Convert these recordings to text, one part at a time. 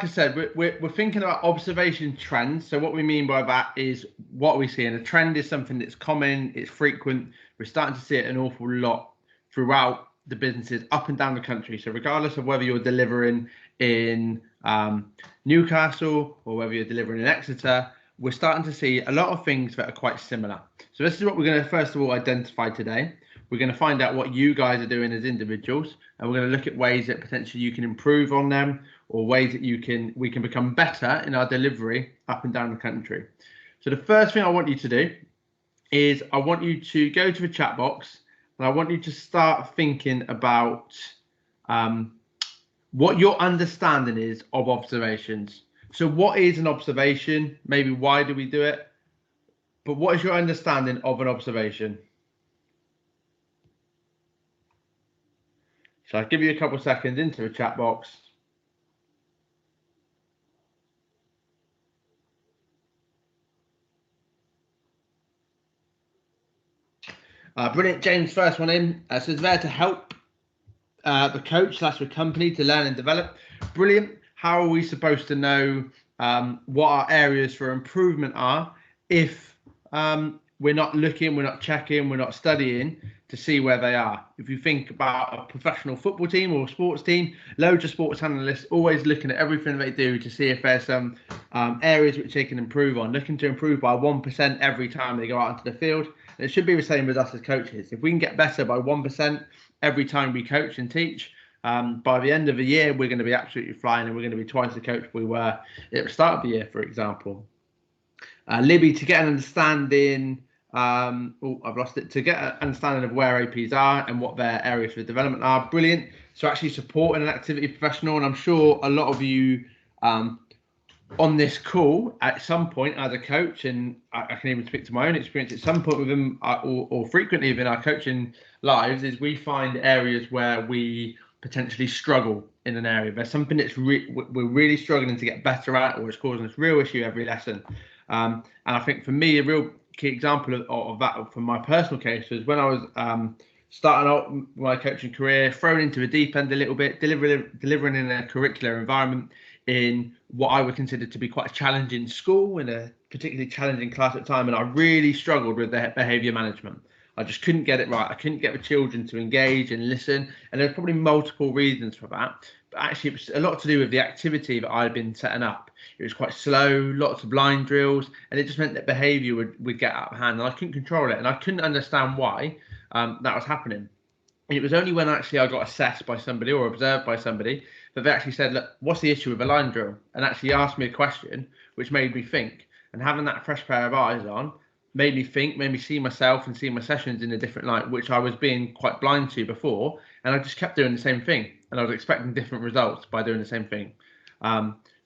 I said, we're thinking about observation trends. So what we mean by that is what we see. And a trend is something that's common, it's frequent. We're starting to see it an awful lot throughout the businesses up and down the country. So regardless of whether you're delivering in Newcastle or whether you're delivering in Exeter, we're starting to see a lot of things that are quite similar. So this is what we're going to first of all identify today. We're going to find out what you guys are doing as individuals, and we're going to look at ways that potentially you can improve on them, or ways that we can become better in our delivery up and down the country. So the first thing I want you to do is I want you to go to the chat box, and I want you to start thinking about what your understanding is of observations. So what is an observation? Maybe why do we do it? But what is your understanding of an observation? So I'll give you a couple of seconds into the chat box. Brilliant. James, first one in. So it's there to help the coach / the company to learn and develop. Brilliant. How are we supposed to know what our areas for improvement are if we're not looking, we're not checking, we're not studying to see where they are? If you think about a professional football team or a sports team, loads of sports analysts always looking at everything they do to see if there's some areas which they can improve on, looking to improve by 1% every time they go out into the field. And it should be the same with us as coaches. If we can get better by 1% every time we coach and teach, by the end of the year, we're going to be absolutely flying, and we're going to be twice the coach we were at the start of the year, for example. Libby, to get an understanding, I've lost it, to get an understanding of where APs are and what their areas for development are. Brilliant. So actually supporting an activity professional, and I'm sure a lot of you on this call at some point as a coach, and I can even speak to my own experience at some point within or frequently within our coaching lives, is we find areas where we potentially struggle in an area. There's something that's we're really struggling to get better at, or it's causing us real issue every lesson. And I think for me, a real key example of that from my personal case was when I was starting out my coaching career, thrown into the deep end a little bit, delivering in a curricular environment in what I would consider to be quite a challenging school, in a particularly challenging class at the time, and I really struggled with the behaviour management. I just couldn't get it right. I couldn't get the children to engage and listen, and there's probably multiple reasons for that. But actually, it was a lot to do with the activity that I had been setting up. It was quite slow, lots of line drills, and it just meant that behaviour would get out of hand, and I couldn't control it, and I couldn't understand why that was happening. And it was only when actually I got assessed by somebody or observed by somebody that they actually said, look, what's the issue with a line drill? And actually asked me a question, which made me think. And having that fresh pair of eyes on made me think, made me see myself and see my sessions in a different light, which I was being quite blind to before. And I just kept doing the same thing. And I was expecting different results by doing the same thing.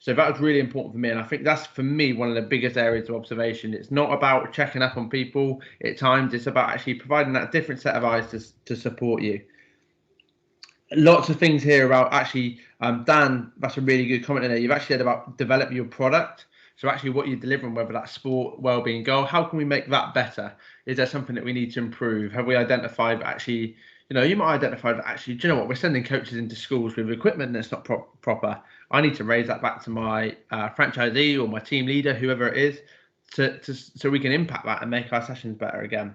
So that was really important for me. And I think that's, for me, one of the biggest areas of observation. It's not about checking up on people at times. It's about actually providing that different set of eyes to support you. Lots of things here about actually, Dan, that's a really good comment in there. You've actually said about develop your product. So actually what you're delivering, whether that's sport, wellbeing, goal, how can we make that better? Is there something that we need to improve? Have we identified actually, you might identify that actually, do you know what, we're sending coaches into schools with equipment that's not proper. I need to raise that back to my franchisee or my team leader, whoever it is, so we can impact that and make our sessions better again.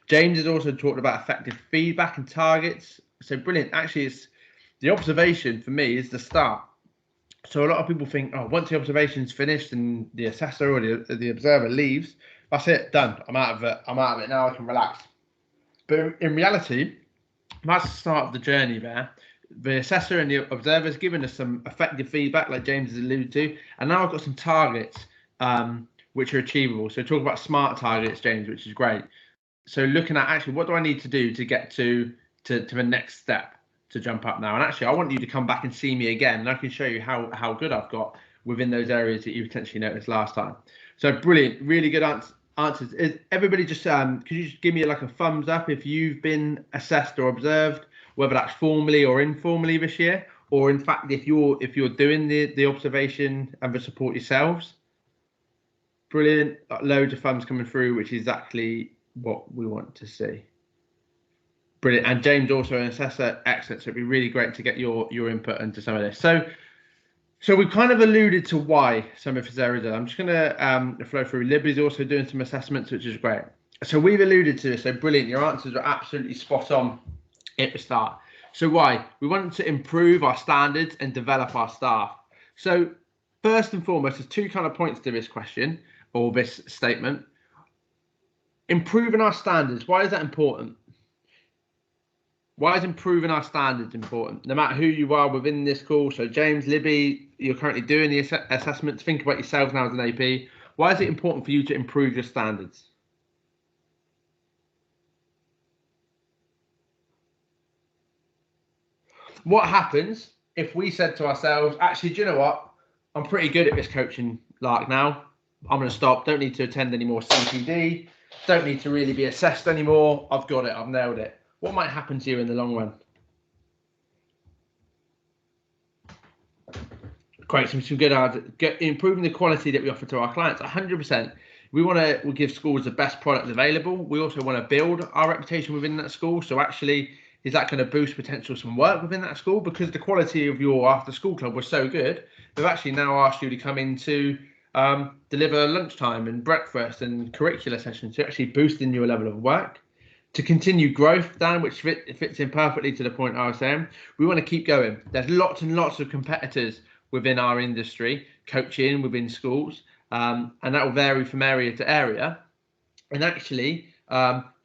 James has also talked about effective feedback and targets. So brilliant. Actually, it's the observation for me is the start. So a lot of people think, oh, once the observation's finished and the assessor or the observer leaves, that's it, done. I'm out of it now. I can relax. But in reality, that's the start of the journey there. The assessor and the observer has given us some effective feedback, like James has alluded to, and now I've got some targets which are achievable. So talk about SMART targets, James, which is great. So looking at actually what do I need to do to get to the next step to jump up now? And actually, I want you to come back and see me again, and I can show you how good I've got within those areas that you potentially noticed last time. So brilliant, really good answers. Everybody just could you just give me like a thumbs up if you've been assessed or observed, whether that's formally or informally this year, or in fact if you're doing the observation and the support yourselves. Brilliant, loads of thumbs coming through, which is exactly what we want to see. Brilliant. And James also an assessor, excellent. So it'd be really great to get your input into some of this. So So we've kind of alluded to why some of his areas are. I'm just going to flow through. Libby's also doing some assessments, which is great. So we've alluded to this. So brilliant. Your answers are absolutely spot on at the start. So why? We want to improve our standards and develop our staff. So first and foremost, there's two kind of points to this question or this statement. Improving our standards. Why is that important? Why is improving our standards important? No matter who you are within this school. So James, Libby, you're currently doing the assessments. Think about yourself now as an AP. Why is it important for you to improve your standards? What happens if we said to ourselves, actually, do you know what? I'm pretty good at this coaching like now. I'm going to stop. Don't need to attend any more CPD. Don't need to really be assessed anymore. I've got it. I've nailed it. What might happen to you in the long run? Great, some good ads. Improving the quality that we offer to our clients. 100%. We want to give schools the best product available. We also want to build our reputation within that school. So actually, is that going to boost potential some work within that school? Because the quality of your after school club was so good, they've actually now asked you to come in to deliver lunchtime and breakfast and curricular sessions, so actually boosting your level of work. To continue growth, Dan, which fits in perfectly to the point I was saying, we want to keep going. There's lots and lots of competitors within our industry, coaching within schools, and that will vary from area to area. And actually,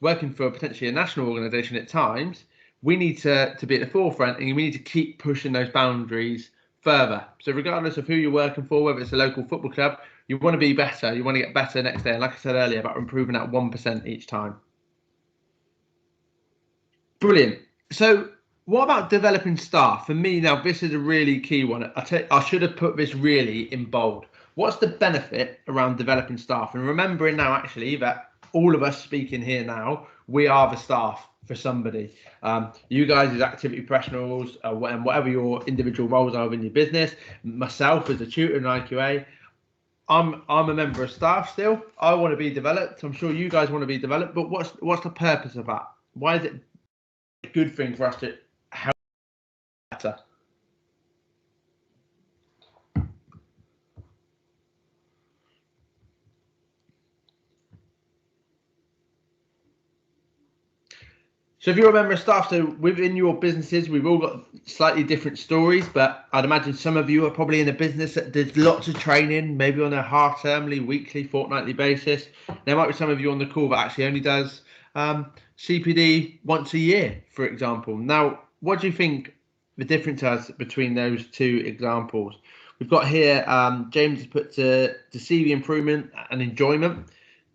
working for potentially a national organisation at times, we need to be at the forefront, and we need to keep pushing those boundaries further. So regardless of who you're working for, whether it's a local football club, you want to be better. You want to get better next day. And like I said earlier, about improving that 1% each time. Brilliant. So what about developing staff? For me now, this is a really key one. I should have put this really in bold. What's the benefit around developing staff? And remembering now actually that all of us speaking here now, we are the staff for somebody. You guys as activity professionals and whatever your individual roles are within your business, myself as a tutor and IQA, I'm a member of staff still. I want to be developed. I'm sure you guys want to be developed, but what's the purpose of that? Why is it a good thing for us to help better? So if you're a member of staff, so within your businesses, we've all got slightly different stories, but I'd imagine some of you are probably in a business that does lots of training, maybe on a half-termly, weekly, fortnightly basis. There might be some of you on the call that actually only does CPD once a year, for example. Now, what do you think the difference is between those two examples? We've got here, James has put to see the improvement and enjoyment.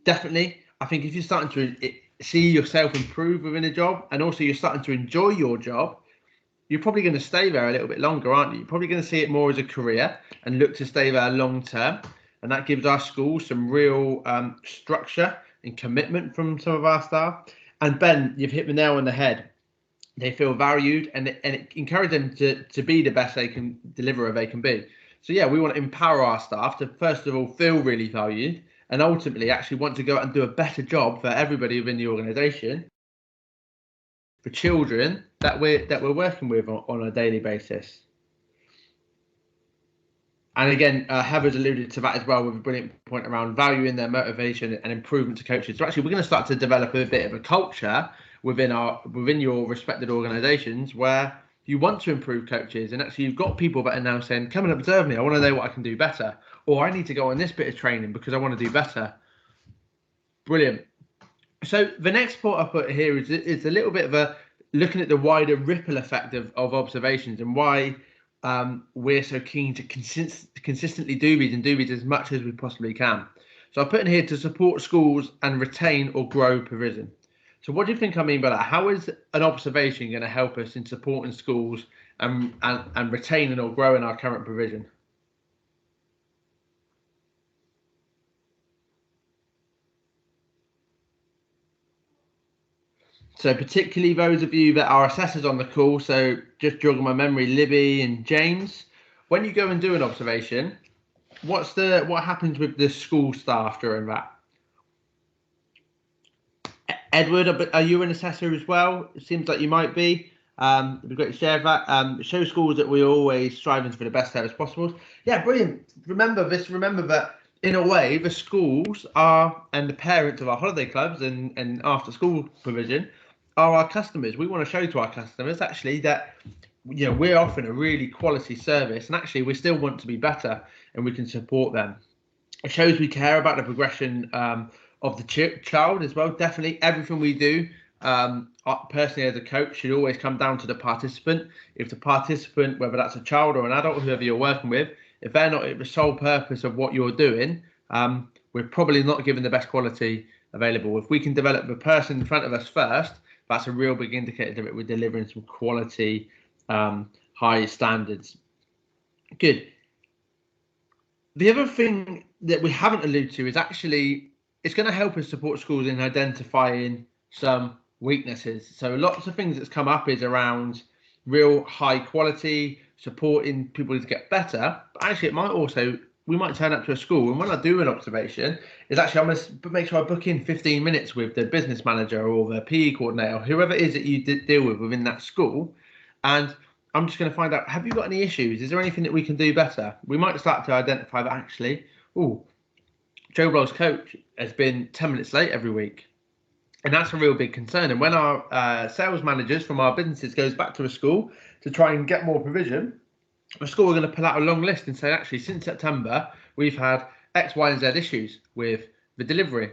Definitely, I think if you're starting to see yourself improve within a job, and also you're starting to enjoy your job, you're probably going to stay there a little bit longer, aren't you? You're probably going to see it more as a career and look to stay there long term. And that gives our schools some real structure and commitment from some of our staff. And Ben, you've hit the nail on the head. They feel valued, and it encourages them to be the best they can deliver, or they can be. So yeah, we want to empower our staff to first of all feel really valued, and ultimately actually want to go out and do a better job for everybody within the organisation, for children that we're working with on a daily basis. And again, Heather's alluded to that as well with a brilliant point around valuing their motivation and improvement to coaches. So actually, we're going to start to develop a bit of a culture within your respected organisations where you want to improve coaches, and actually you've got people that are now saying, come and observe me, I want to know what I can do better, or I need to go on this bit of training because I want to do better. Brilliant. So the next point I put here is a little bit of a looking at the wider ripple effect of observations, and why we're so keen to consistently do these and do these as much as we possibly can. So I put in here to support schools and retain or grow provision. So what do you think I mean by that? How is an observation going to help us in supporting schools and retaining or growing our current provision? So particularly those of you that are assessors on the call, so just jogging my memory, Libby and James, when you go and do an observation, what happens with the school staff during that? Edward, are you an assessor as well? It seems like you might be. It'd be great to share that. Show schools that we're always striving for the best service possible. Yeah, brilliant. Remember that in a way, the schools are, and the parents of our holiday clubs and after school provision are our customers. We want to show to our customers actually that we're offering a really quality service, and actually we still want to be better, and we can support them. It shows we care about the progression of the child as well. Definitely, everything we do, personally as a coach, should always come down to the participant. If the participant, whether that's a child or an adult, whoever you're working with, if they're not at the sole purpose of what you're doing, we're probably not giving the best quality available. If we can develop the person in front of us first, that's a real big indicator that we're delivering some quality, high standards. Good. The other thing that we haven't alluded to is actually it's going to help us support schools in identifying some weaknesses. So lots of things that's come up is around real high quality, supporting people to get better. But actually, we might turn up to a school, and when I do an observation, is actually I'm going to make sure I book in 15 minutes with the business manager or the PE coordinator, whoever it is that you deal with within that school, and I'm just going to find out, have you got any issues? Is there anything that we can do better? We might start to identify that actually, Joe Blogg's coach has been 10 minutes late every week. And that's a real big concern. And when our sales managers from our businesses goes back to a school to try and get more provision, the school are going to pull out a long list and say, actually, since September, we've had X, Y, and Z issues with the delivery.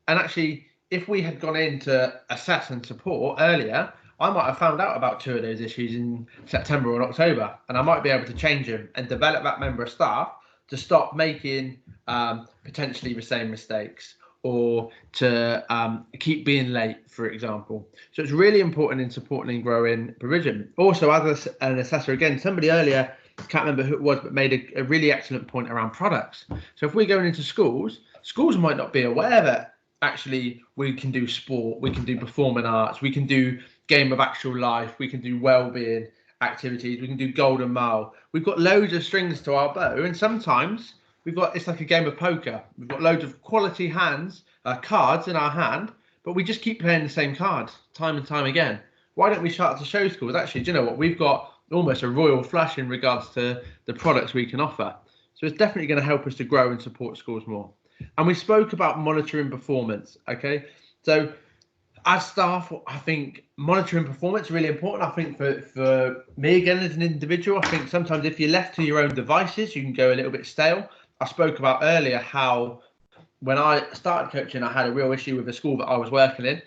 And actually, if we had gone in to assess and support earlier, I might have found out about 2 of those issues in September or October, and I might be able to change them and develop that member of staff to stop making potentially the same mistakes, or to keep being late, for example. So it's really important in supporting and growing provision. Also, as an assessor, again, somebody earlier, can't remember who it was, but made a really excellent point around products. So if we're going into schools might not be aware that actually we can do sport, we can do performing arts, we can do game of actual life, we can do well-being activities, we can do golden mile. We've got loads of strings to our bow, and sometimes it's like a game of poker. We've got loads of quality cards in our hand, but we just keep playing the same card time and time again. Why don't we start to show schools, actually, do you know what, we've got almost a royal flush in regards to the products we can offer. So it's definitely going to help us to grow and support schools more. And we spoke about monitoring performance. Okay, so as staff, I think monitoring performance is really important. I think for me, again, as an individual, I think sometimes if you're left to your own devices, you can go a little bit stale. I spoke about earlier how when I started coaching, I had a real issue with the school that I was working in.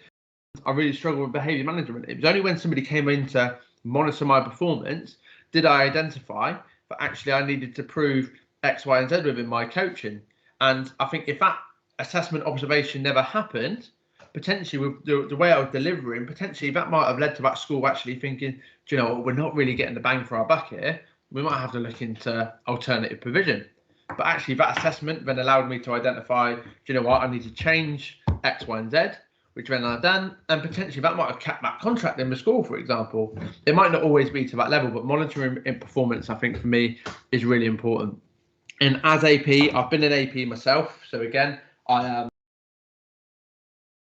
I really struggled with behaviour management. It was only when somebody came in to monitor my performance did I identify that actually I needed to prove X, Y, and Z within my coaching. And I think if that assessment observation never happened, potentially with the way I was delivering, potentially that might have led to that school actually thinking, do you know what, we're not really getting the bang for our buck here. We might have to look into alternative provision. But actually that assessment then allowed me to identify, do you know what, I need to change X, Y, and Z, which then I've done, and potentially that might have kept that contract in the school, for example. It might not always be to that level, but monitoring in performance, I think for me, is really important. And as AP, I've been an AP myself, so again, I am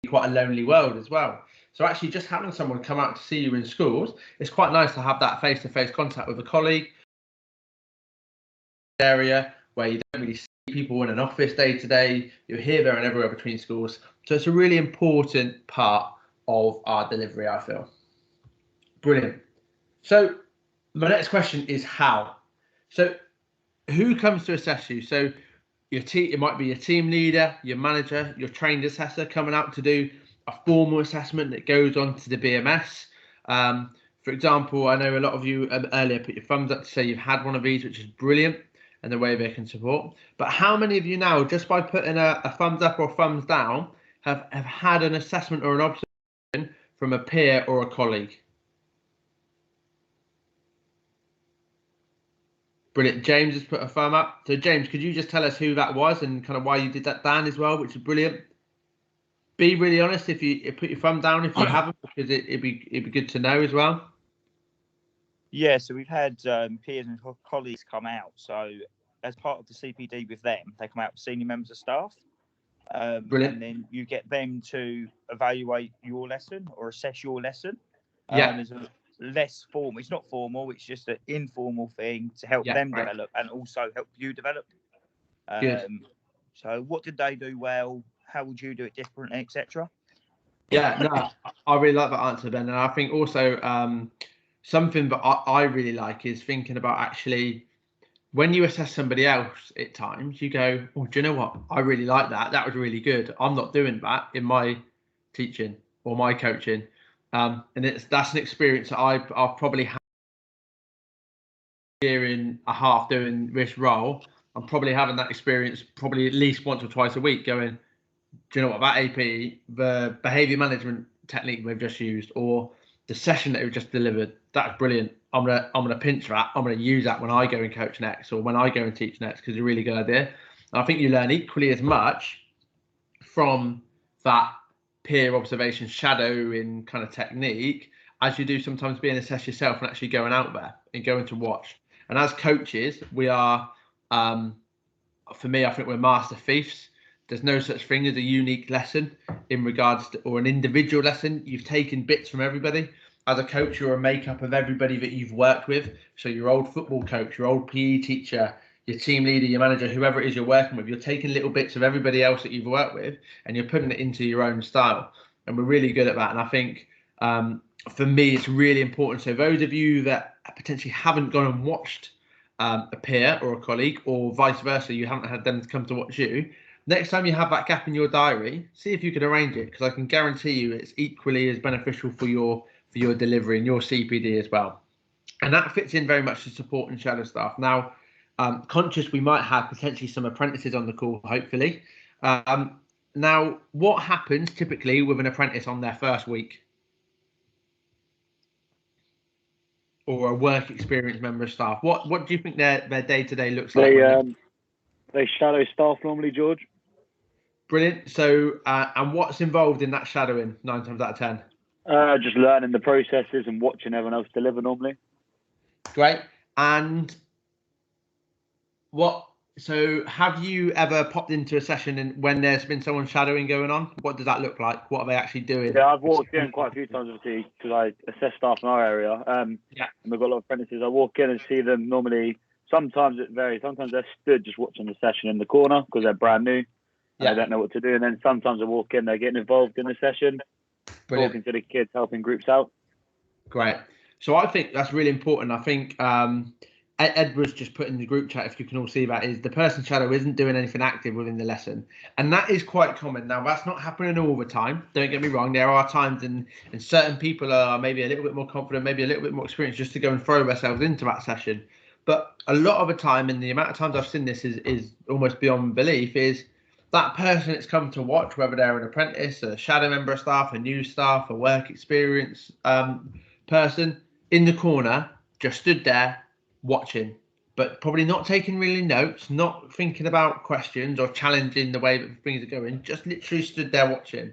quite a lonely world as well. So actually just having someone come out to see you in schools, it's quite nice to have that face-to-face contact with a colleague area where you don't really see people in an office day to day. You're here, there, and everywhere between schools. So it's a really important part of our delivery, I feel. Brilliant. So my next question is how. So who comes to assess you? So your team, it might be your team leader, your manager, your trained assessor coming out to do a formal assessment that goes on to the BMS. For example, I know a lot of you earlier put your thumbs up to say you've had one of these, which is brilliant, and the way they can support. But how many of you now, just by putting a thumbs up or thumbs down, have had an assessment or an observation from a peer or a colleague? Brilliant. James has put a thumb up. So James, could you just tell us who that was and kind of why you did that, Dan, as well, which is brilliant. Be really honest if you put your thumb down if you haven't, because it'd be good to know as well. Yeah, so we've had peers and colleagues come out. So as part of the CPD with them, they come out with senior members of staff. Brilliant. And then you get them to evaluate your lesson or assess your lesson. Yeah. There's less formal. It's not formal. It's just an informal thing to help them develop and also help you develop. Good. So, what did they do well? How would you do it differently, etc.? Yeah, no, I really like that answer, Ben. And I think also something that I really like is thinking about actually when you assess somebody else at times, you go, oh, do you know what? I really like that. That was really good. I'm not doing that in my teaching or my coaching. And that's an experience that I've probably had a year and a half doing this role. I'm probably having that experience probably at least once or twice a week going, do you know what, that AP, the behavior management technique we've just used, or the session that we've just delivered, that's brilliant. I'm gonna pinch that. I'm gonna use that when I go and coach next, or when I go and teach next, because it's a really good idea. And I think you learn equally as much from that peer observation, shadowing kind of technique as you do sometimes being assessed yourself and actually going out there and going to watch. And as coaches, we are, for me, I think we're master thieves. There's no such thing as a unique lesson in regards to, or an individual lesson. You've taken bits from everybody. As a coach, you're a makeup of everybody that you've worked with. So your old football coach, your old PE teacher, your team leader, your manager, whoever it is you're working with, you're taking little bits of everybody else that you've worked with and you're putting it into your own style. And we're really good at that. And I think for me, it's really important. So those of you that potentially haven't gone and watched a peer or a colleague, or vice versa, you haven't had them to come to watch you, next time you have that gap in your diary, see if you can arrange it, because I can guarantee you it's equally as beneficial for your delivery and your CPD as well. And that fits in very much to support and shadow staff. Now, conscious we might have potentially some apprentices on the call, hopefully. Now, what happens typically with an apprentice on their first week? Or a work experience member of staff? What do you think their day-to-day looks like? They shadow staff normally, George. Brilliant. So, and what's involved in that shadowing 9 times out of 10? Just learning the processes and watching everyone else deliver normally. Great. And so have you ever popped into a session and when there's been someone shadowing going on? What does that look like? What are they actually doing? Yeah, I've walked in quite a few times, obviously, because I assess staff in our area. And we've got a lot of apprentices. I walk in and see them normally. Sometimes it varies. Sometimes they're stood just watching the session in the corner because they're brand new. And they don't know what to do. And then sometimes I walk in, they're getting involved in the session, talking to the kids, helping groups out. Great. So I think that's really important. I think Edward's just put in the group chat, if you can all see that, is the person shadow isn't doing anything active within the lesson. And that is quite common. Now, that's not happening all the time. Don't get me wrong. There are times and certain people are maybe a little bit more confident, maybe a little bit more experienced just to go and throw themselves into that session. But a lot of the time, and the amount of times I've seen this is almost beyond belief, is that person that's come to watch, whether they're an apprentice, a shadow member of staff, a new staff, a work experience person, in the corner, just stood there watching, but probably not taking really notes, not thinking about questions or challenging the way that things are going, just literally stood there watching.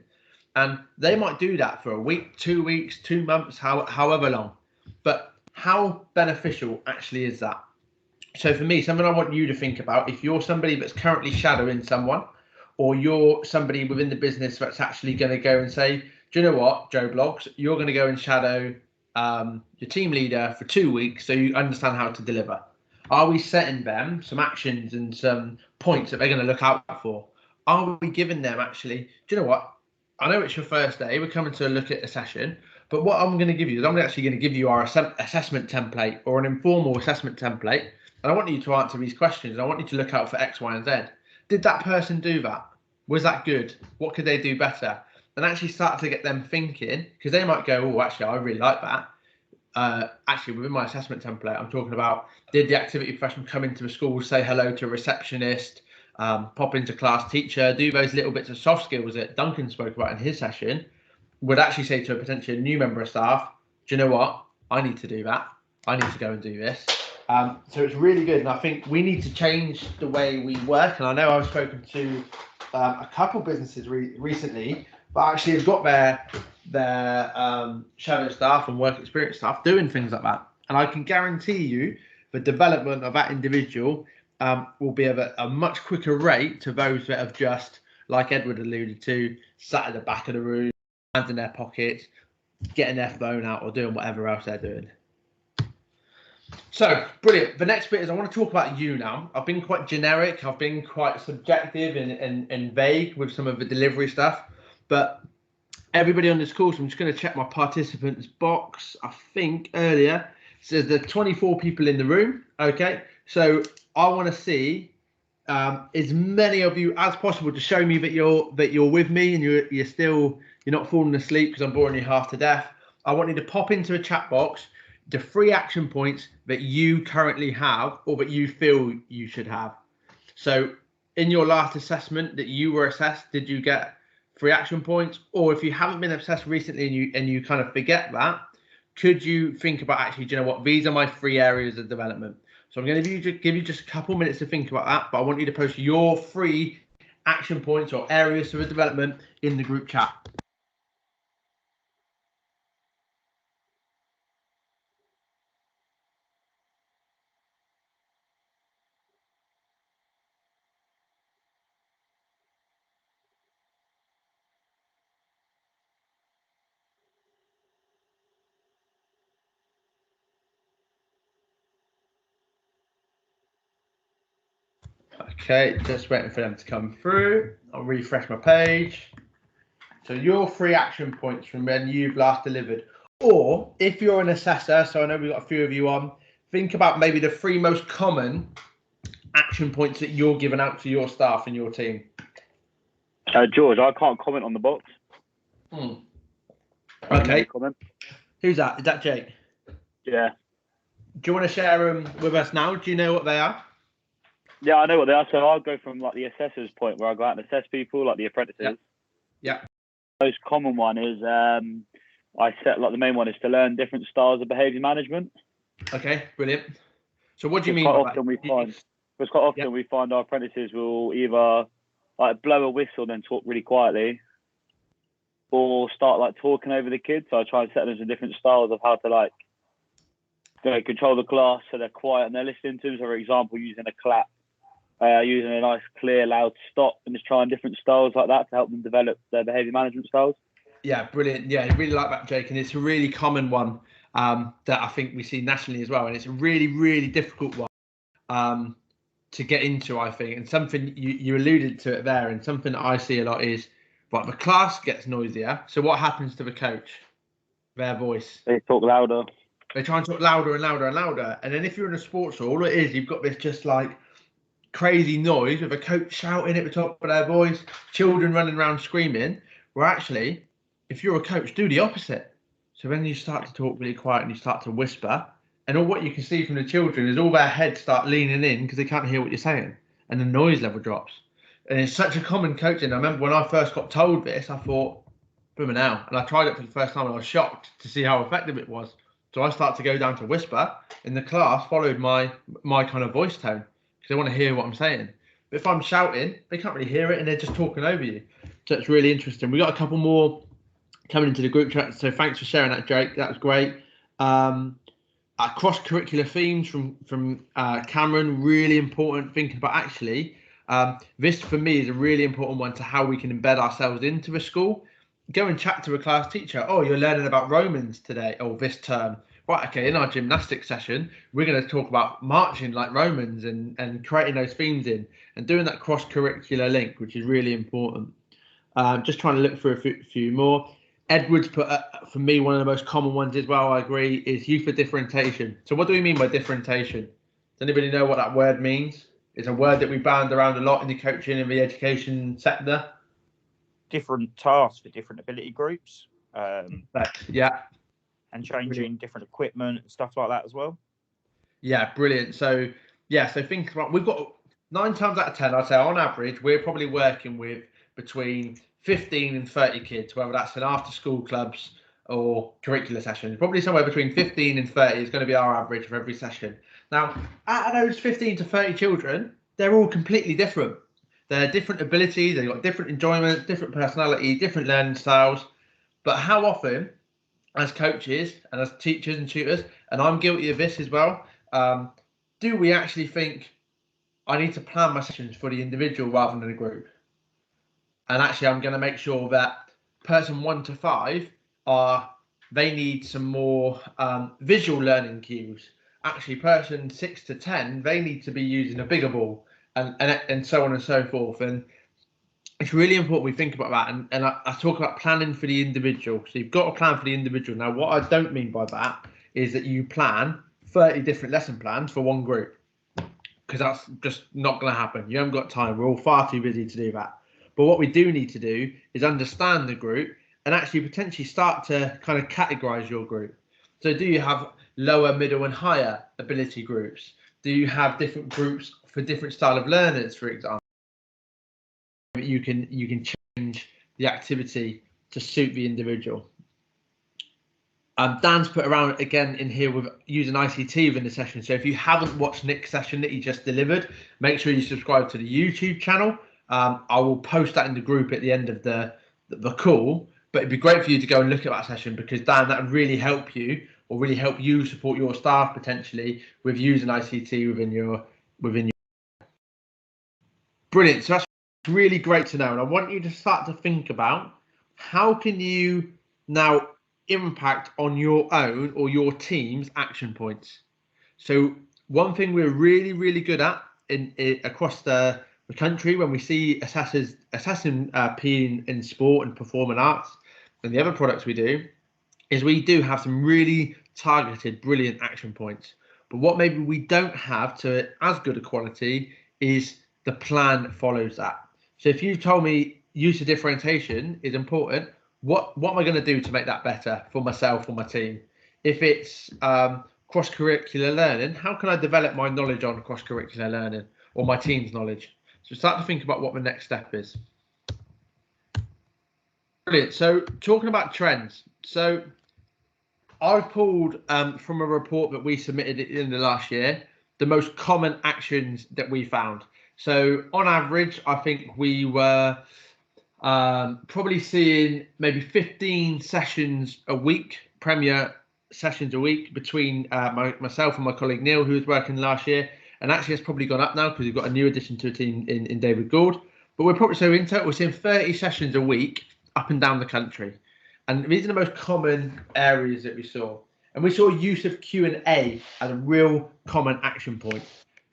And they might do that for a week, 2 weeks, 2 months, however long. But how beneficial actually is that? So for me, something I want you to think about, if you're somebody that's currently shadowing someone, or you're somebody within the business that's actually going to go and say, do you know what, Joe Bloggs, you're going to go and shadow your team leader for 2 weeks so you understand how to deliver. Are we setting them some actions and some points that they're going to look out for? Are we giving them actually, do you know what, I know it's your first day, we're coming to look at a session, but what I'm going to give you is I'm actually going to give you our assessment template, or an informal assessment template, and I want you to answer these questions, and I want you to look out for X, Y, and Z. Did that person do that? Was that good? What could they do better? And actually start to get them thinking, because they might go, oh, actually, I really like that. Actually, within my assessment template, I'm talking about, did the activity professional come into the school, say hello to a receptionist, pop into class teacher, do those little bits of soft skills that Duncan spoke about in his session, would actually say to a potential new member of staff, do you know what? I need to do that. I need to go and do this. So it's really good. And I think we need to change the way we work. And I know I've spoken to a couple businesses recently, but actually have got their shadow staff and work experience staff doing things like that. And I can guarantee you the development of that individual will be of a much quicker rate to those that have just, like Edward alluded to, sat at the back of the room, hands in their pockets, getting their phone out or doing whatever else they're doing. So, brilliant. The next bit is I want to talk about you now. I've been quite generic. I've been quite subjective and vague with some of the delivery stuff. But everybody on this call, so I'm just going to check my participants box. I think earlier says there are 24 people in the room. Okay. So I want to see as many of you as possible to show me that you're with me and you're not falling asleep because I'm boring you half to death. I want you to pop into a chat box the 3 action points that you currently have or that you feel you should have. So in your last assessment that you were assessed, did you get 3 action points? Or if you haven't been assessed recently and you kind of forget that, could you think about actually, do you know what, these are my 3 areas of development? So I'm going to give you just a couple minutes to think about that, but I want you to post your 3 action points or areas of development in the group chat. Okay, just waiting for them to come through. I'll refresh my page. So your 3 action points from when you've last delivered. Or if you're an assessor, so I know we've got a few of you on, think about maybe the 3 most common action points that you're giving out to your staff and your team. George, I can't comment on the box. Okay. Comment. Who's that? Is that Jake? Yeah. Do you want to share them with us now? Do you know what they are? Yeah, I know what they are. So I'll go from like the assessor's point where I go out and assess people, like the apprentices. Yeah. The most common one is I set like the main one is to learn different styles of behaviour management. Okay, brilliant. So what do you mean? Quite often we find our apprentices will either like blow a whistle then talk really quietly, or start like talking over the kids. So I try and set them some different styles of how to like control the class so they're quiet and they're listening to them. So for example, using a clap, using a nice clear loud stop, and just trying different styles like that to help them develop their behaviour management styles. Yeah, brilliant. Yeah, I really like that, Jake. And it's a really common one that I think we see nationally as well. And it's a really, really difficult one to get into, I think. And something you alluded to it there, and something that I see a lot is, right, the class gets noisier. So what happens to the coach? Their voice. They talk louder. They try and talk louder and louder and louder. And then if you're in a sports hall, all it is, you've got this just like crazy noise with a coach shouting at the top of their voice, children running around screaming, where actually, if you're a coach, do the opposite. So when you start to talk really quiet and you start to whisper, and all what you can see from the children is all their heads start leaning in because they can't hear what you're saying, and the noise level drops. And it's such a common coaching. I remember when I first got told this, I thought, boom, now. And I tried it for the first time and I was shocked to see how effective it was. So I started to go down to whisper, and the class followed my kind of voice tone because they want to hear what I'm saying. But if I'm shouting, they can't really hear it and they're just talking over you. So it's really interesting. We got a couple more coming into the group chat. So thanks for sharing that, Jake. That was great. Cross-curricular themes from Cameron, really important. Thinking about actually, this for me is a really important one to how we can embed ourselves into a school. Go and chat to a class teacher. Oh, you're learning about Romans today or this term. Right, okay, in our gymnastics session, we're going to talk about marching like Romans and creating those themes in and doing that cross-curricular link, which is really important. Just trying to look for a few more. Edwards put, for me, one of the most common ones as well, I agree, is youth for differentiation. So what do we mean by differentiation? Does anybody know what that word means? It's a word that we bound around a lot in the coaching and the education sector. Different tasks for different ability groups. Yeah. And changing different equipment and stuff like that as well. Yeah, brilliant. So, so think about, we've got 9 times out of 10, I'd say on average, we're probably working with between 15 and 30 kids, whether that's in after school clubs or curricular sessions. Probably somewhere between 15 and 30 is going to be our average for every session. Now, out of those 15 to 30 children, they're all completely different. They're different abilities, they've got different enjoyment, different personality, different learning styles. But how often, as coaches and as teachers and tutors, and I'm guilty of this as well, do we actually think, I need to plan my sessions for the individual rather than a group? And actually, I'm going to make sure that person 1 to 5 are they need some more visual learning cues. Actually, person 6 to 10, they need to be using a bigger ball, and so on and so forth. And it's really important we think about that. And I talk about planning for the individual. So you've got to plan for the individual. Now, what I don't mean by that is that you plan 30 different lesson plans for one group, because that's just not going to happen. You haven't got time. We're all far too busy to do that. But what we do need to do is understand the group and actually potentially start to kind of categorize your group. So do you have lower, middle, and higher ability groups? Do you have different groups for different style of learners, for example? You can change the activity to suit the individual. Dan's put around again in here with using ICT within the session. So if you haven't watched Nick's session that he just delivered, make sure you subscribe to the YouTube channel. I will post that in the group at the end of the call. But it'd be great for you to go and look at that session, because Dan, that would really help you, or really help you support your staff potentially with using ICT within your. Brilliant. So that's really great to know. And I want you to start to think about how can you now impact on your own or your team's action points. So one thing we're really, really good at across the country when we see assessing PE in sport and performing arts and the other products we do, is we do have some really targeted, brilliant action points. But what maybe we don't have to as good a quality is the plan that follows that. So if you've told me use of differentiation is important, what am I going to do to make that better for myself or my team? If it's cross-curricular learning, how can I develop my knowledge on cross-curricular learning or my team's knowledge? So start to think about what the next step is. Brilliant. So talking about trends. So I've pulled from a report that we submitted in the last year, the most common actions that we found. So on average, I think we were probably seeing maybe 15 sessions a week, Premier sessions a week between myself and my colleague Neil, who was working last year. And actually it's probably gone up now because we've got a new addition to the team in David Gould. But we're probably, so in total, we're seeing 30 sessions a week up and down the country. And these are the most common areas that we saw. And we saw use of Q&A as a real common action point.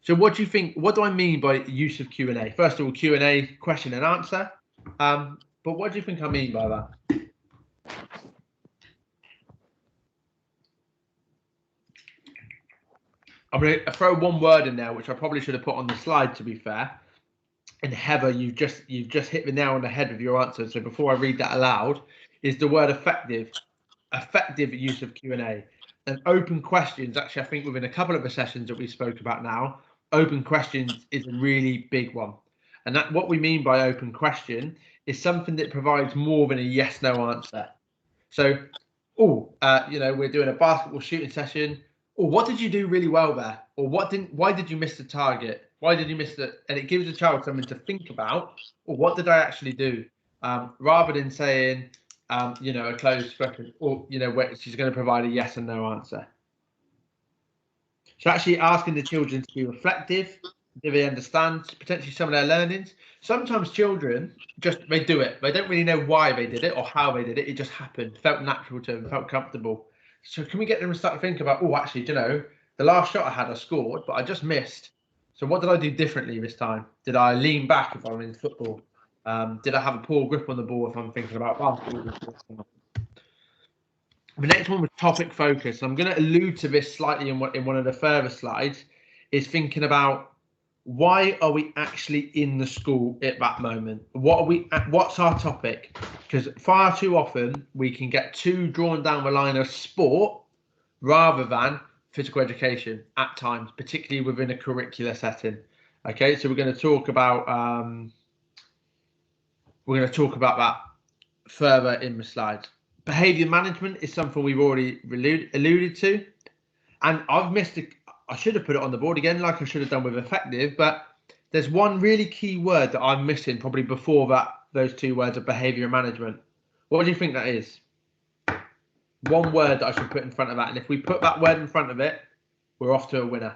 So what do you think, what do I mean by use of Q&A? First of all, Q&A, question and answer. But what do you think I mean by that? I'm going to throw one word in there, which I probably should have put on the slide, to be fair. And Heather, you've just hit the nail on the head with your answer. So before I read that aloud, is the word effective. Effective use of Q&A. And open questions, actually, I think within a couple of the sessions that we spoke about now, open questions is a really big one. And that what we mean by open question is something that provides more than a yes, no answer. So, we're doing a basketball shooting session. Or what did you do really well there? Or why did you miss the target? Why did you miss it? And it gives the child something to think about. Or what did I actually do? Rather than saying, a closed question, or, where she's going to provide a yes and no answer. So actually asking the children to be reflective. Do they understand potentially some of their learnings? Sometimes children they do it. They don't really know why they did it or how they did it. It just happened, felt natural to them, felt comfortable. So can we get them to start to think about, actually, the last shot I had, I scored, but I just missed. So what did I do differently this time? Did I lean back if I'm in football? Did I have a poor grip on the ball if I'm thinking about basketball? The next one was topic focus. I'm going to allude to this slightly in one of the further slides, is thinking about why are we actually in the school at that moment? What's our topic? Because far too often we can get too drawn down the line of sport rather than physical education at times, particularly within a curricular setting. Okay, so we're going to talk about that further in the slides. Behaviour management is something we've already alluded to, and I've missed it. I should have put it on the board again, like I should have done with effective, but there's one really key word that I'm missing probably before that, those two words of behaviour management. What do you think that is? One word that I should put in front of that, and if we put that word in front of it, we're off to a winner.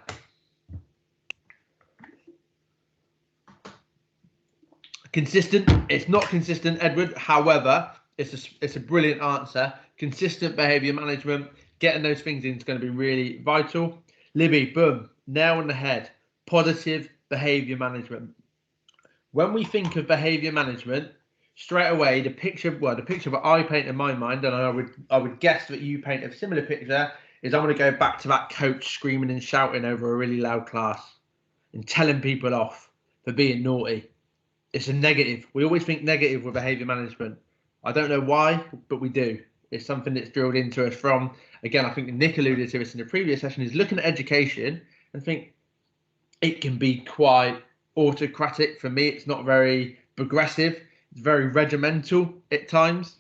Consistent. It's not consistent, Edward. However, it's a brilliant answer. Consistent behaviour management, getting those things in is going to be really vital. Libby, boom, nail on the head. Positive behaviour management. When we think of behaviour management, straight away the picture that I paint in my mind, and I would guess that you paint a similar picture, is I'm going to go back to that coach screaming and shouting over a really loud class and telling people off for being naughty. It's a negative. We always think negative with behaviour management. I don't know why, but we do. It's something that's drilled into us from, again, I think Nick alluded to this in the previous session, is looking at education and think it can be quite autocratic. For me, it's not very progressive. It's very regimental at times.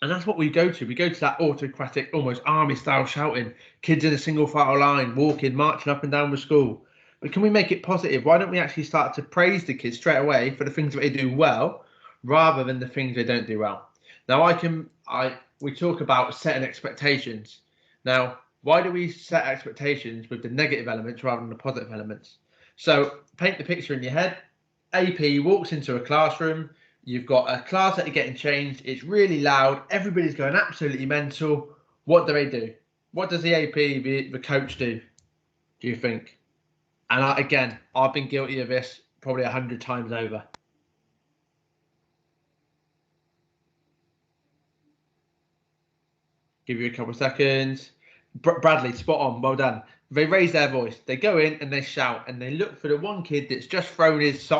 And that's what we go to. We go to that autocratic, almost army style shouting, kids in a single file line, walking, marching up and down the school. But can we make it positive? Why don't we actually start to praise the kids straight away for the things that they do well, rather than the things they don't do well? Now, we talk about setting expectations. Now, why do we set expectations with the negative elements rather than the positive elements? So paint the picture in your head. AP walks into a classroom. You've got a class that are getting changed. It's really loud. Everybody's going absolutely mental. What do? What does the AP, the coach do you think? And I've been guilty of this probably 100 times over. Give you a couple of seconds. Bradley, spot on. Well done. They raise their voice. They go in and they shout, and they look for the one kid that's just thrown his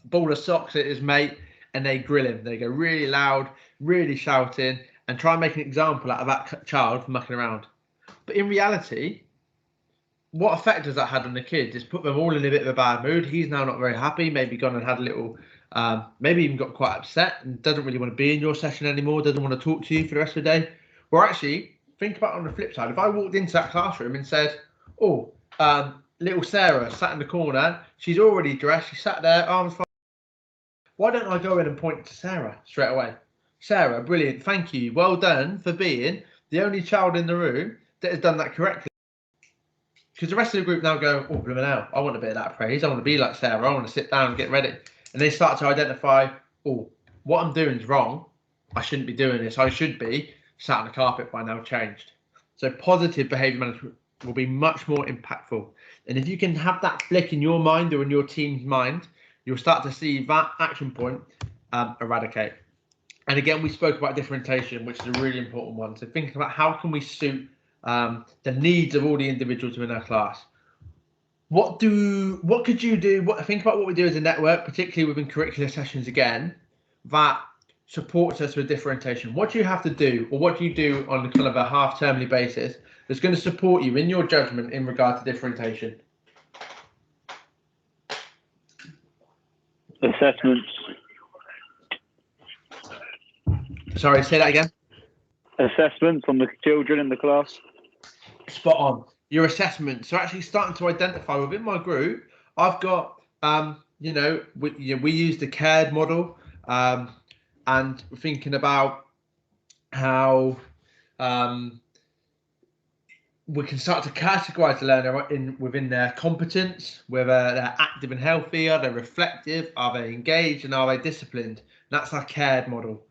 ball of socks at his mate, and they grill him. They go really loud, really shouting, and try and make an example out of that child mucking around. But in reality, what effect has that had on the kids? It's put them all in a bit of a bad mood. He's now not very happy, maybe gone and had a little, maybe even got quite upset and doesn't really want to be in your session anymore, doesn't want to talk to you for the rest of the day. Or actually, think about it on the flip side. If I walked into that classroom and said, little Sarah sat in the corner, she's already dressed, she sat there, arms folded. Why don't I go in and point to Sarah straight away? Sarah, brilliant, thank you, well done for being the only child in the room that has done that correctly. Because the rest of the group now go, oh, blooming hell, I want a bit of that praise. I want to be like Sarah. I want to sit down and get ready. And they start to identify, oh, what I'm doing is wrong. I shouldn't be doing this. I should be sat on the carpet by now, changed. So positive behaviour management will be much more impactful. And if you can have that flick in your mind or in your team's mind, you'll start to see that action point eradicate. And again, we spoke about differentiation, which is a really important one. So think about how can we suit the needs of all the individuals within our class. What could you do? Think about what we do as a network, particularly within curricular sessions again, that supports us with differentiation. What do you have to do, or what do you do on kind of a half-termly basis that's going to support you in your judgment in regard to differentiation? Assessments. Sorry, say that again. Assessments on the children in the class. Spot on. Your assessment. So actually starting to identify within my group, I've got, we use the CARED model, and thinking about how we can start to categorize the learner within their competence, whether they're active and healthy, are they reflective, are they engaged, and are they disciplined? And that's our CARED model.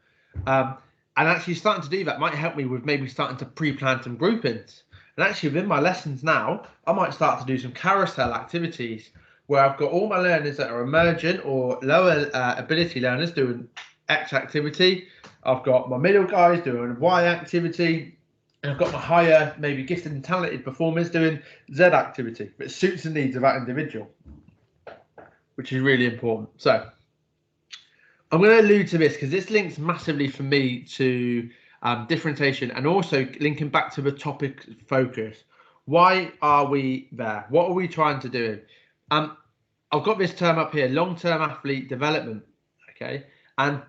And actually starting to do that might help me with maybe starting to pre-plan some groupings. And actually within my lessons now, I might start to do some carousel activities where I've got all my learners that are emergent or lower ability learners doing X activity. I've got my middle guys doing Y activity. And I've got my higher, maybe gifted and talented performers doing Z activity. But it suits the needs of that individual, which is really important. So I'm going to allude to this because this links massively for me to differentiation and also linking back to the topic focus. Why are we there? What are we trying to do? I've got this term up here, long-term athlete development. Okay. And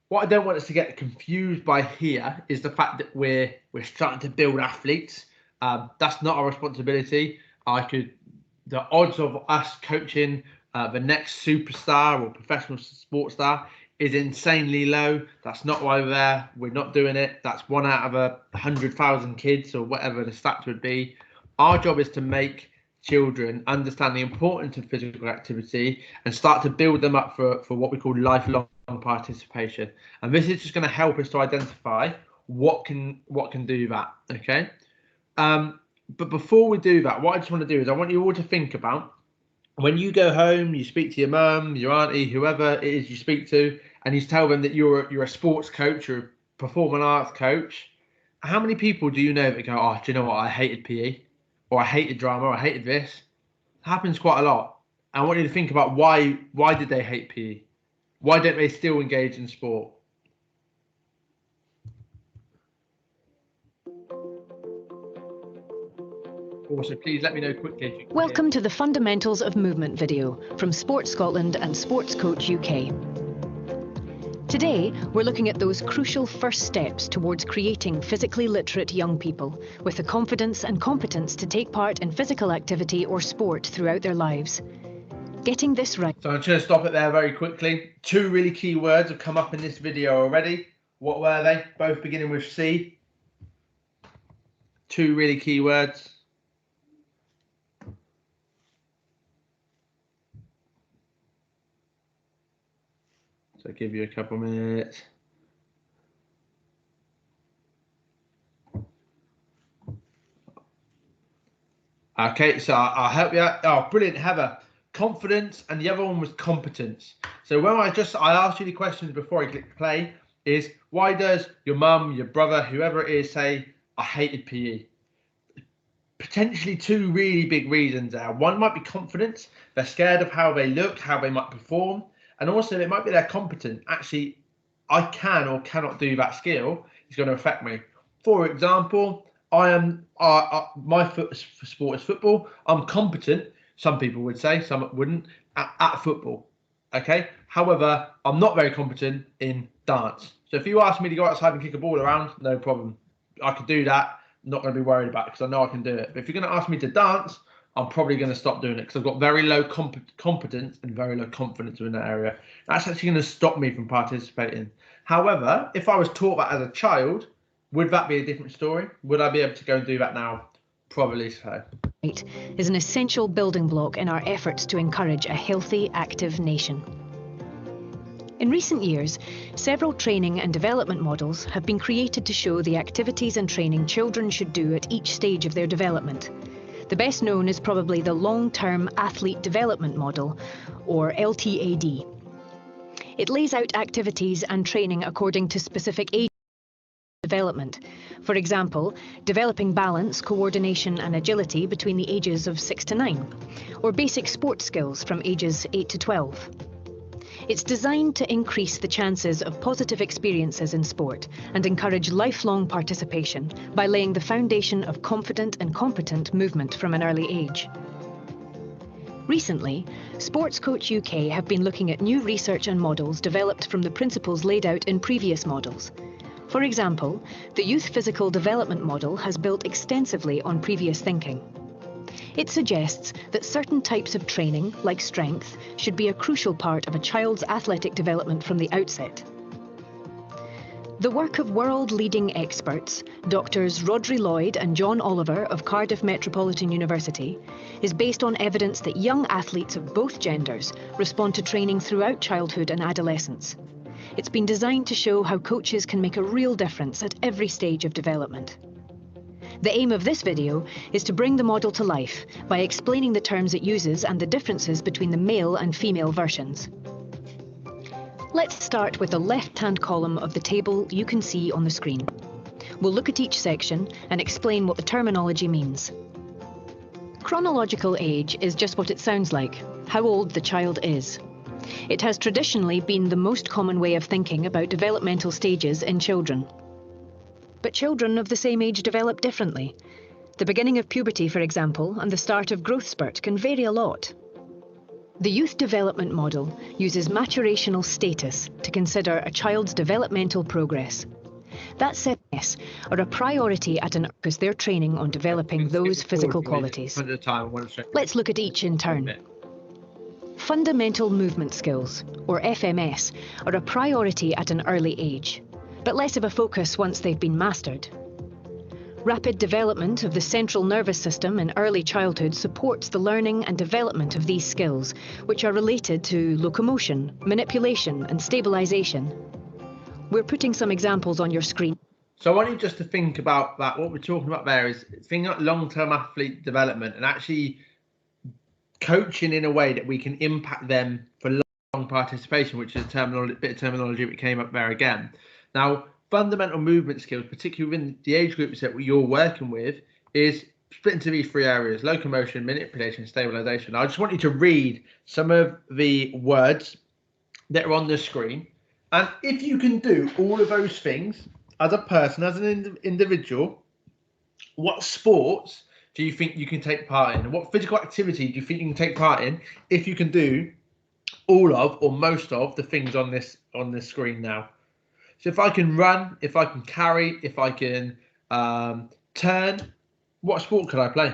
what I don't want us to get confused by here is the fact that we're starting to build athletes. That's not our responsibility. The odds of us coaching the next superstar or professional sports star is insanely low. That's not why we're there. We're not doing it. That's 1 out of 100,000 kids or whatever the stats would be. Our job is to make children understand the importance of physical activity and start to build them up for what we call lifelong participation. And this is just going to help us to identify what can do that. Okay. But before we do that, what I just want to do is I want you all to think about when you go home, you speak to your mum, your auntie, whoever it is you speak to, and you tell them that you're a sports coach or a performing arts coach. How many people do you know that go, oh, do you know what? I hated PE, or I hated drama, or I hated this. It happens quite a lot. I want you to think about why did they hate PE? Why don't they still engage in sport? Also, please let me know quickly. Welcome to the Fundamentals of Movement video from Sports Scotland and Sports Coach UK. Today, we're looking at those crucial first steps towards creating physically literate young people with the confidence and competence to take part in physical activity or sport throughout their lives. Getting this right. So I'm just going to stop it there very quickly. 2 really key words have come up in this video already. What were they? Both beginning with C. 2 really key words. So I'll give you a couple minutes. Okay, so I'll help you out. Oh, brilliant, Heather. Confidence, and the other one was competence. So when I asked you the questions before I clicked play, is why does your mum, your brother, whoever it is, say, I hated PE? Potentially 2 really big reasons there. One might be confidence. They're scared of how they look, how they might perform. And also it might be they're competent. Actually, I can or cannot do that skill. It's going to affect me. For example, I am my sport is football. I'm competent. Some people would say, some wouldn't, at football. Okay. However, I'm not very competent in dance. So if you ask me to go outside and kick a ball around, no problem. I could do that. I'm not going to be worried about it because I know I can do it. But if you're going to ask me to dance, I'm probably going to stop doing it because I've got very low competence and very low confidence in that area. That's actually going to stop me from participating. However, if I was taught that as a child, would that be a different story? Would I be able to go and do that now? Probably so. Is an essential building block in our efforts to encourage a healthy, active nation. In recent years, several training and development models have been created to show the activities and training children should do at each stage of their development. The best known is probably the Long-Term Athlete Development Model, or LTAD. It lays out activities and training according to specific age development. For example, developing balance, coordination and agility between the ages of 6 to 9, or basic sport skills from ages 8 to 12. It's designed to increase the chances of positive experiences in sport and encourage lifelong participation by laying the foundation of confident and competent movement from an early age. Recently, Sports Coach UK have been looking at new research and models developed from the principles laid out in previous models. For example, the Youth Physical Development Model has built extensively on previous thinking. It suggests that certain types of training, like strength, should be a crucial part of a child's athletic development from the outset. The work of world-leading experts, Doctors Rodri Lloyd and John Oliver of Cardiff Metropolitan University, is based on evidence that young athletes of both genders respond to training throughout childhood and adolescence. It's been designed to show how coaches can make a real difference at every stage of development. The aim of this video is to bring the model to life by explaining the terms it uses and the differences between the male and female versions. Let's start with the left-hand column of the table you can see on the screen. We'll look at each section and explain what the terminology means. Chronological age is just what it sounds like, how old the child is. It has traditionally been the most common way of thinking about developmental stages in children. But children of the same age develop differently. The beginning of puberty, for example, and the start of growth spurt can vary a lot. The Youth Development Model uses maturational status to consider a child's developmental progress. That sets are a priority at an because they're training on developing those physical qualities. Let's look at each in turn. Fundamental movement skills, or FMS, are a priority at an early age, but less of a focus once they've been mastered. Rapid development of the central nervous system in early childhood supports the learning and development of these skills, which are related to locomotion, manipulation, and stabilization. We're putting some examples on your screen. So I want you just to think about that. What we're talking about there is thinking about long-term athlete development and actually coaching in a way that we can impact them for long participation, which is a bit of terminology that came up there again. Now, fundamental movement skills, particularly within the age groups that you're working with, is split into these three areas: locomotion, manipulation, stabilization. I just want you to read some of the words that are on the screen. And if you can do all of those things as a person, as an individual, what sports do you think you can take part in? And what physical activity do you think you can take part in if you can do all of or most of the things on this screen now? So if I can run, if I can carry, if I can turn, what sport could I play?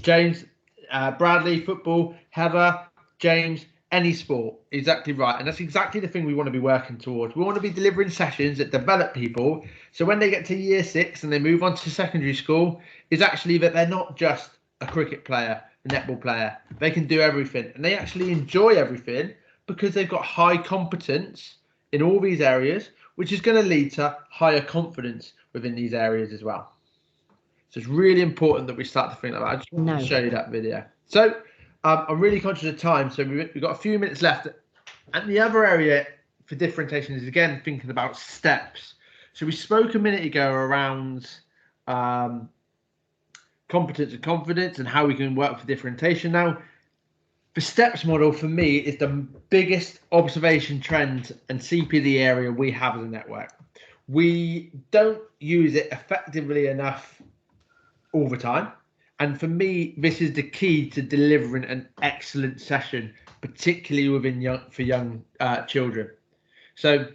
James, Bradley, football, Heather, James, any sport. Exactly right. And that's exactly the thing we want to be working towards. We want to be delivering sessions that develop people. So when they get to year 6 and they move on to secondary school, is actually that they're not just a cricket player, a netball player. They can do everything, and they actually enjoy everything because they've got high competence in all these areas, which is going to lead to higher confidence within these areas as well. So it's really important that we start to think like that. I just want to show you that video. So I'm really conscious of time, so we've got a few minutes left. And the other area for differentiation is, again, thinking about steps. So we spoke a minute ago around competence and confidence and how we can work for differentiation. Now, the steps model for me is the biggest observation trend and CPD area we have as a network. We don't use it effectively enough all the time. And for me, this is the key to delivering an excellent session, particularly within young children. So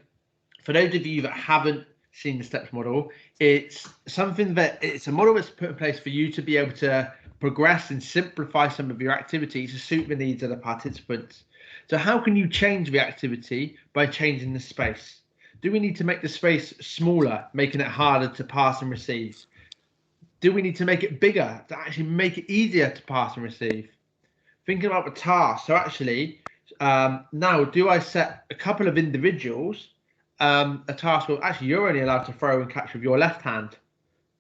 for those of you that haven't seen the steps model, it's a model that's put in place for you to be able to progress and simplify some of your activities to suit the needs of the participants. So how can you change the activity? By changing the space. Do we need to make the space smaller, making it harder to pass and receive? Do we need to make it bigger to actually make it easier to pass and receive? Thinking about the task. So actually, now do I set a couple of individuals a task where actually you're only allowed to throw and catch with your left hand,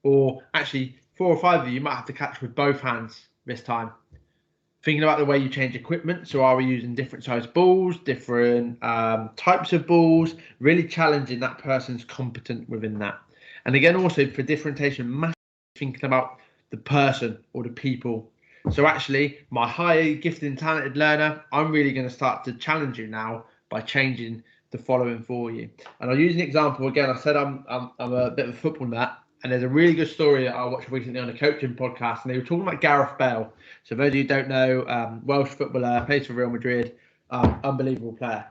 or actually 4 or 5 of you might have to catch with both hands this time. Thinking about the way you change equipment. So are we using different size balls, different types of balls, really challenging that person's competent within that. And again, also for differentiation, thinking about the person or the people. So actually, my highly gifted and talented learner, I'm really going to start to challenge you now by changing the following for you. And I'll use an example again. I said I'm a bit of a football nut, and there's a really good story that I watched recently on a coaching podcast, and they were talking about Gareth Bale. So those of you who don't know, Welsh footballer, plays for Real Madrid, unbelievable player.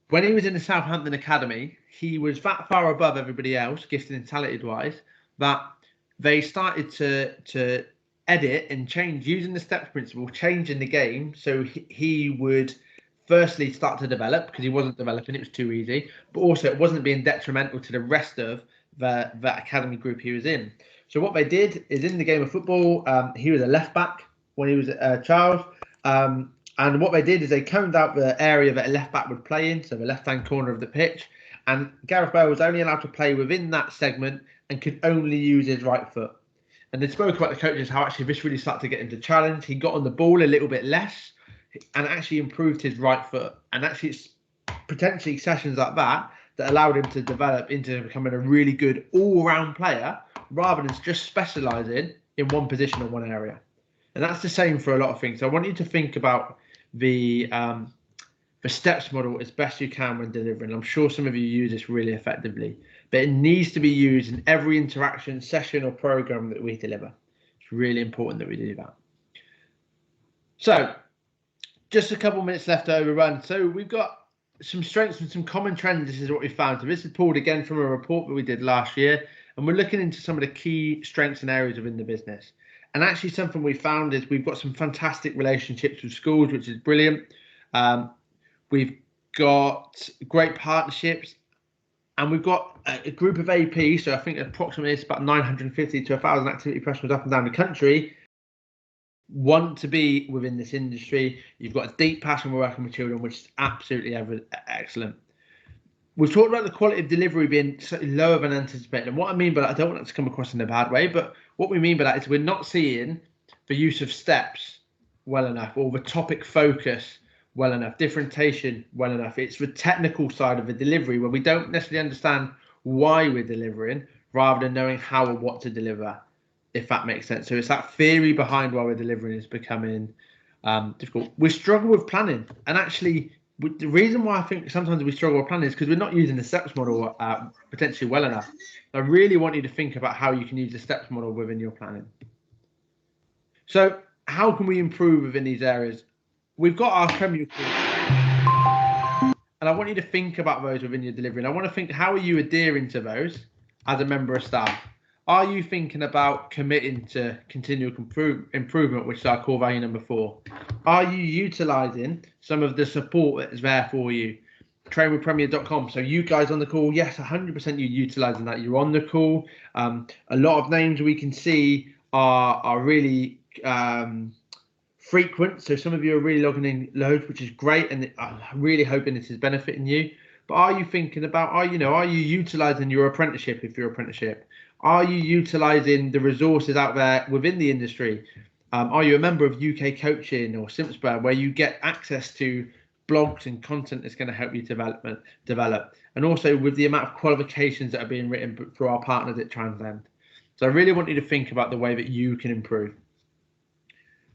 When he was in the Southampton Academy, he was that far above everybody else, gifted and talented wise, that they started to edit and change using the steps principle, changing the game. So he would firstly start to develop, because he wasn't developing, it was too easy, but also it wasn't being detrimental to the rest of the academy group he was in. So what they did is, in the game of football, he was a left back when he was a child. And what they did is they combed out the area that a left back would play in, so the left-hand corner of the pitch. And Gareth Bale was only allowed to play within that segment and could only use his right foot. And they spoke about the coaches, how actually this really started to get him to challenge. He got on the ball a little bit less and actually improved his right foot. And actually it's potentially sessions like that allowed him to develop into becoming a really good all-round player, rather than just specialising in one position or one area. And that's the same for a lot of things. So I want you to think about the steps model as best you can when delivering. I'm sure some of you use this really effectively, but it needs to be used in every interaction, session, or program that we deliver. It's really important that we do that. So just a couple of minutes left to overrun. So we've got some strengths and some common trends. This is what we found. So this is pulled again from a report that we did last year, and we're looking into some of the key strengths and areas within the business. And actually something we found is we've got some fantastic relationships with schools, which is brilliant. We've got great partnerships, And we've got a group of AP, so I think approximately it's about 950 to 1,000 activity professionals up and down the country, want to be within this industry. You've got a deep passion for working with children, which is absolutely excellent. We've talked about the quality of delivery being slightly lower than anticipated. And what I mean by that, I don't want that to come across in a bad way, but what we mean by that is we're not seeing the use of steps well enough, or the topic focus well enough, differentiation well enough. It's the technical side of the delivery where we don't necessarily understand why we're delivering rather than knowing how or what to deliver, if that makes sense. So it's that theory behind why we're delivering is becoming difficult. We struggle with planning, and actually the reason why I think sometimes we struggle with planning is because we're not using the steps model potentially well enough. I really want you to think about how you can use the steps model within your planning. So how can we improve within these areas? We've got our Premier course, and I want you to think about those within your delivery. And I want to think, how are you adhering to those as a member of staff? Are you thinking about committing to continual improvement, which is our core value number 4? Are you utilising some of the support that's there for you? Trainwithpremier.com. So you guys on the call, yes, 100% you're utilising that. You're on the call. A lot of names we can see are really frequent. So some of you are really logging in loads, which is great, and I'm really hoping this is benefiting you. But are you thinking about, are you utilising your apprenticeship if you're apprenticeship? Are you utilising the resources out there within the industry? Are you a member of UK Coaching or Simpspur, where you get access to blogs and content that's going to help you develop? And also with the amount of qualifications that are being written through our partners at Transcend. So I really want you to think about the way that you can improve.